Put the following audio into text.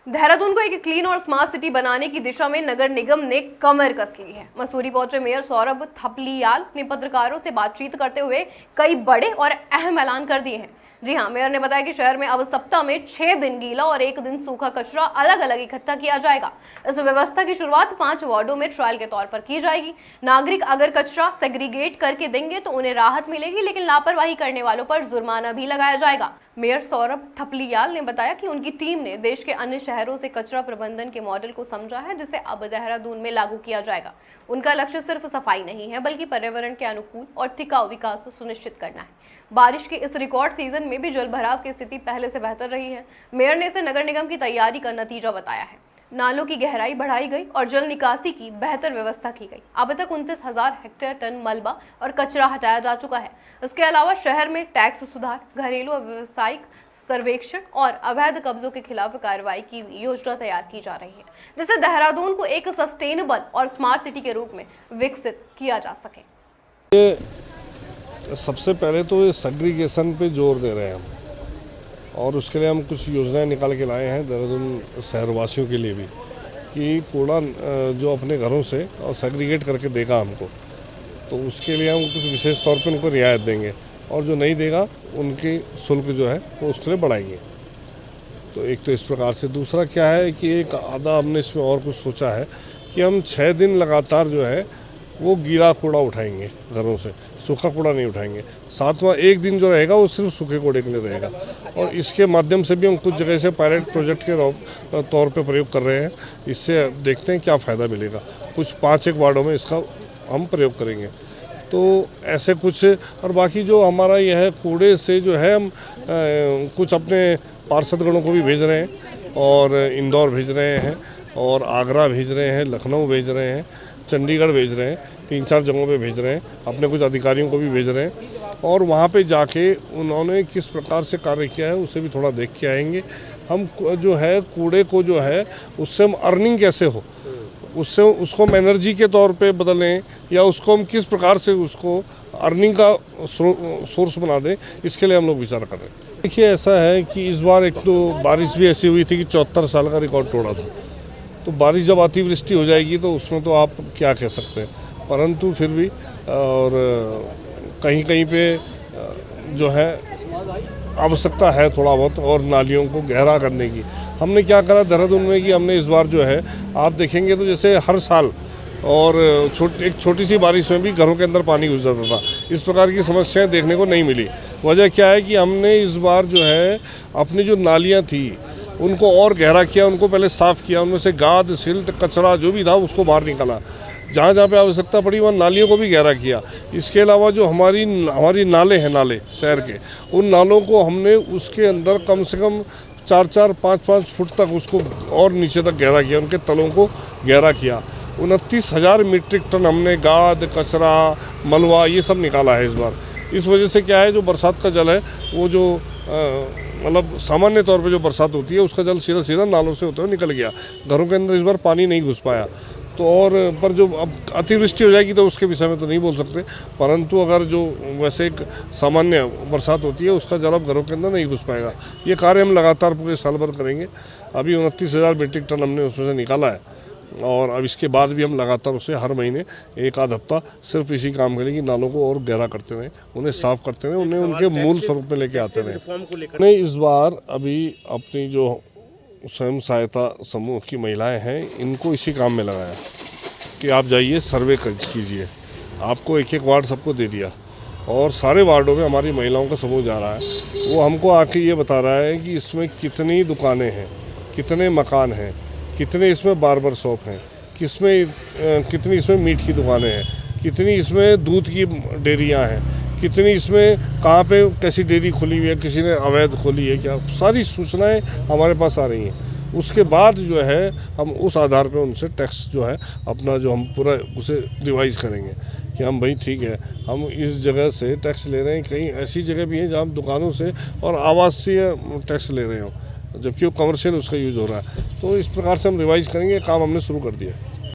देहरादून को एक क्लीन और स्मार्ट सिटी बनाने की दिशा में नगर निगम ने कमर कस ली है। मसूरी पहुंचे मेयर सौरभ थपलियाल ने पत्रकारों से बातचीत करते हुए कई बड़े और अहम ऐलान कर दिए हैं। जी हां, मेयर ने बताया कि शहर में अब सप्ताह में 6 दिन गीला और 1 दिन सूखा कचरा अलग अलग इकट्ठा किया जाएगा। इस व्यवस्था की शुरुआत 5 वार्डों में ट्रायल के तौर पर की जाएगी। नागरिक अगर कचरा सेग्रीगेट करके देंगे तो उन्हें राहत मिलेगी, लेकिन लापरवाही करने वालों पर जुर्माना भी लगाया जाएगा। मेयर सौरभ थपलियाल ने बताया कि उनकी टीम ने देश के अन्य शहरों से कचरा प्रबंधन के मॉडल को समझा है, जिसे अब देहरादून में लागू किया जाएगा। उनका लक्ष्य सिर्फ सफाई नहीं है, बल्कि पर्यावरण के अनुकूल और टिकाऊ विकास सुनिश्चित करना है। बारिश के इस रिकॉर्ड सीजन में भी जलभराव की स्थिति पहले से बेहतर रही है। मेयर ने इसे नगर निगम की तैयारी का नतीजा बताया है। नालों की गहराई बढ़ाई गई और जल निकासी की बेहतर व्यवस्था की गई। अब तक 29,000 हेक्टेयर टन मलबा और कचरा हटाया जा चुका है। इसके अलावा शहर में टैक्स सुधार, घरेलू और व्यावसायिक सर्वेक्षण और अवैध कब्जों के खिलाफ कार्रवाई की योजना तैयार की जा रही है, जिससे देहरादून को एक सस्टेनेबल और स्मार्ट सिटी के रूप में विकसित किया जा सके। सबसे पहले तो ये सेग्रीगेशन पे जोर दे रहे हैं हम, और उसके लिए हम कुछ योजनाएं निकाल के लाए हैं देहरादून शहरवासियों के लिए भी, कि कूड़ा जो अपने घरों से और सेग्रीगेट करके देगा हमको, तो उसके लिए हम कुछ विशेष तौर पे उनको रियायत देंगे, और जो नहीं देगा उनकी शुल्क जो है वो उसके लिए बढ़ाएंगे। तो एक तो इस प्रकार से। दूसरा क्या है कि एक आधा हमने इसमें और कुछ सोचा है कि हम 6 दिन लगातार जो है वो गीला कूड़ा उठाएंगे घरों से, सूखा कूड़ा नहीं उठाएंगे। 7वां एक दिन जो रहेगा वो सिर्फ सूखे कूड़े के लिए रहेगा, और इसके माध्यम से भी हम कुछ जगह से पायलट प्रोजेक्ट के तौर पे प्रयोग कर रहे हैं। इससे देखते हैं क्या फ़ायदा मिलेगा। कुछ 5-1 वार्डों में इसका हम प्रयोग करेंगे। तो ऐसे कुछ, और बाकी जो हमारा यह है कूड़े से जो है हम कुछ अपने पार्षदगणों को भी भेज रहे हैं, और इंदौर भेज रहे हैं, और आगरा भेज रहे हैं, लखनऊ भेज रहे हैं, चंडीगढ़ भेज रहे हैं, 3-4 जगहों पे भेज रहे हैं, अपने कुछ अधिकारियों को भी भेज रहे हैं, और वहाँ पे जाके उन्होंने किस प्रकार से कार्य किया है उसे भी थोड़ा देख के आएंगे। हम जो है कूड़े को जो है उससे हम अर्निंग कैसे हो, उससे उसको हम एनर्जी के तौर पे बदलें, या उसको हम किस प्रकार से उसको अर्निंग का सोर्स बना दें, इसके लिए हम लोग विचार कर रहे हैं। देखिए, ऐसा है कि इस बार एक तो बारिश भी ऐसी हुई थी कि 74 साल का रिकॉर्ड तोड़ा था। तो बारिश जब अतिवृष्टि हो जाएगी तो उसमें तो आप क्या कह सकते हैं, परंतु फिर भी और कहीं कहीं पे जो है आवश्यकता है थोड़ा बहुत और नालियों को गहरा करने की। हमने क्या करा देहरादून में कि हमने इस बार जो है, आप देखेंगे तो जैसे हर साल और एक छोटी सी बारिश में भी घरों के अंदर पानी घुस जाता था। इस प्रकार की समस्याएं देखने को नहीं मिली। वजह क्या है कि हमने इस बार जो है अपनी जो नालियाँ थी उनको और गहरा किया, उनको पहले साफ़ किया, उनमें से गाद, सिल्ट, कचरा जो भी था उसको बाहर निकाला। जहाँ जहाँ पे आवश्यकता पड़ी वहाँ नालियों को भी गहरा किया। इसके अलावा जो हमारी नाले हैं, नाले शहर के, उन नालों को हमने उसके अंदर कम से कम 4-4, 5-5 फुट तक उसको और नीचे तक गहरा किया, उनके तलों को गहरा किया। 29,000 मीट्रिक टन हमने गाद, कचरा, मलबा ये सब निकाला है इस बार। इस वजह से क्या है, जो बरसात का जल है वो जो मतलब सामान्य तौर पे जो बरसात होती है उसका जल सीधा सीधा नालों से होते हुए निकल गया। घरों के अंदर इस बार पानी नहीं घुस पाया। तो और पर जो अब अतिवृष्टि हो जाएगी तो उसके विषय में तो नहीं बोल सकते, परंतु अगर जो वैसे एक सामान्य बरसात होती है उसका जल अब घरों के अंदर नहीं घुस पाएगा। ये कार्य हम लगातार पूरे साल भर करेंगे। अभी 29,000 मीट्रिक टन हमने उसमें से निकाला है, और अब इसके बाद भी हम लगातार उसे हर महीने 1-आध हफ्ता सिर्फ इसी काम के लिए कि नालों को और गहरा करते रहें, उन्हें साफ़ करते रहें, उन्हें उनके मूल स्वरूप में लेके आते रहें। नहीं, इस बार अभी अपनी जो स्वयं सहायता समूह की महिलाएं हैं इनको इसी काम में लगाया कि आप जाइए सर्वे कीजिए। आपको 1-1 वार्ड सबको दे दिया, और सारे वार्डों में हमारी महिलाओं का समूह जा रहा है। वो हमको आके ये बता रहा है कि इसमें कितनी दुकानें हैं, कितने मकान हैं, कितने इसमें बार्बर शॉप हैं, कितनी इसमें मीट की दुकानें हैं, कितनी इसमें दूध की डेयरियाँ हैं, कितनी इसमें कहाँ पे कैसी डेयरी खुली हुई है, किसी ने अवैध खोली है क्या, सारी सूचनाएं हमारे पास आ रही हैं। उसके बाद जो है हम उस आधार पे उनसे टैक्स जो है अपना जो हम पूरा उसे रिवाइज़ करेंगे कि हम भाई ठीक है, हम इस जगह से टैक्स ले रहे हैं, कहीं ऐसी जगह भी है जहाँ हम दुकानों से और आवासीय टैक्स ले रहे हो, जबकि वो कमर्शियल उसका यूज़ हो रहा है। तो इस प्रकार से हम रिवाइज़ करेंगे। काम हमने शुरू कर दिया।